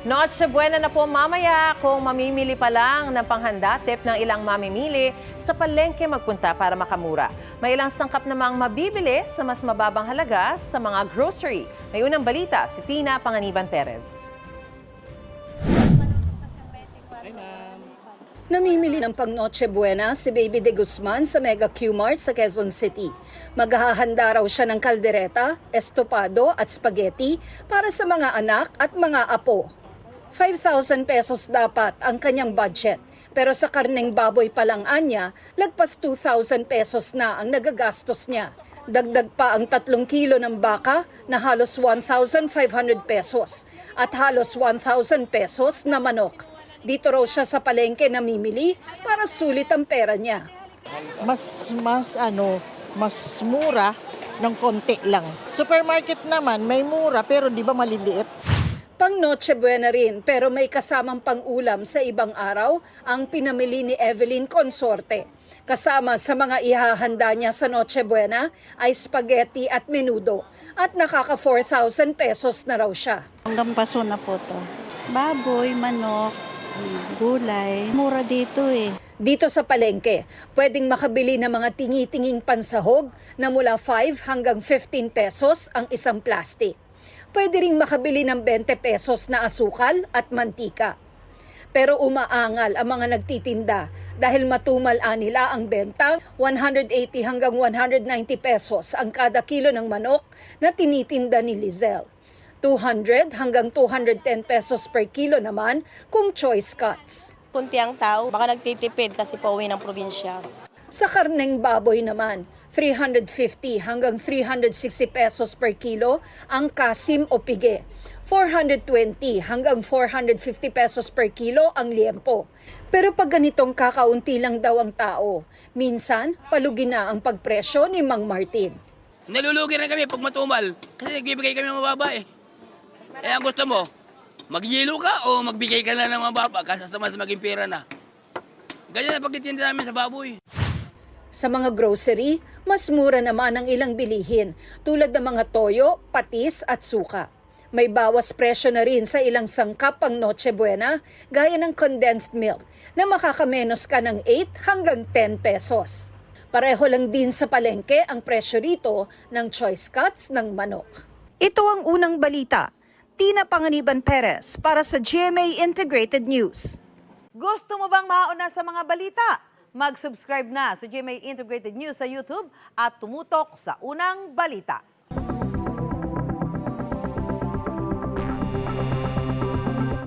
Noche Buena na po mamaya kung mamimili pa lang ng panghanda, tip ng ilang mamimili sa palengke magpunta para makamura. May ilang sangkap namang mabibili sa mas mababang halaga sa mga grocery. May unang balita si Tina Panganiban Perez. Namimili ng pang Noche Buena si Baby De Guzman sa Mega Q-Mart sa Quezon City. Maghahanda raw siya ng kaldereta, estopado at spaghetti para sa mga anak at mga apo. 5,000 pesos dapat ang kanyang budget. Pero sa karneng baboy pa lang anya, lagpas 2,000 pesos na ang nagagastos niya. Dagdag pa ang 3 kilo ng baka na halos 1,500 pesos at halos 1,000 pesos na manok. Dito raw siya sa palengke namimili para sulit ang pera niya. Mas mura ng konti lang. Supermarket naman may mura pero di ba maliliit? Pang Noche Buena rin pero may kasamang pang-ulam sa ibang araw ang pinamili ni Evelyn Consorte. Kasama sa mga ihahanda niya sa Noche Buena ay spaghetti at menudo at nakaka 4,000 pesos na raw siya. Hanggang paso na po to. Baboy, manok, gulay. Mura dito eh. Dito sa palengke, pwedeng makabili ng mga tingi-tinging pansahog na mula 5 hanggang 15 pesos ang isang plastic. Pwede ring makabili ng 20 pesos na asukal at mantika. Pero umaangal ang mga nagtitinda dahil matumal nila ang benta, 180 hanggang 190 pesos ang kada kilo ng manok na tinitinda ni Lizelle. 200 hanggang 210 pesos per kilo naman kung choice cuts. Kunti ang tao, baka nagtitipid kasi pauwi ng probinsya. Sa karneng baboy naman, 350 hanggang 360 pesos per kilo ang kasim o pige. 420 hanggang 450 pesos per kilo ang liempo. Pero pag ganitong kakaunti lang daw ang tao, minsan palugi na ang pagpresyo ni Mang Martin. Nalulugi na kami pag matumal kasi nagbibigay kami ng mababa eh. Eh ang gusto mo, mag-yelo ka o magbigay ka na ng mababa kasi mas maging pera na. Ganyan na pagtitinda namin sa baboy. Sa mga grocery, mas mura naman ang ilang bilihin tulad ng mga toyo, patis at suka. May bawas presyo na rin sa ilang sangkap pang Noche Buena gaya ng condensed milk na makakamenos ka ng 8 hanggang 10 pesos. Pareho lang din sa palengke ang presyo rito ng choice cuts ng manok. Ito ang unang balita. Tina Panganiban Perez para sa GMA Integrated News. Gusto mo bang mauna sa mga balita? Mag-subscribe na sa GMA Integrated News sa YouTube at tumutok sa unang balita.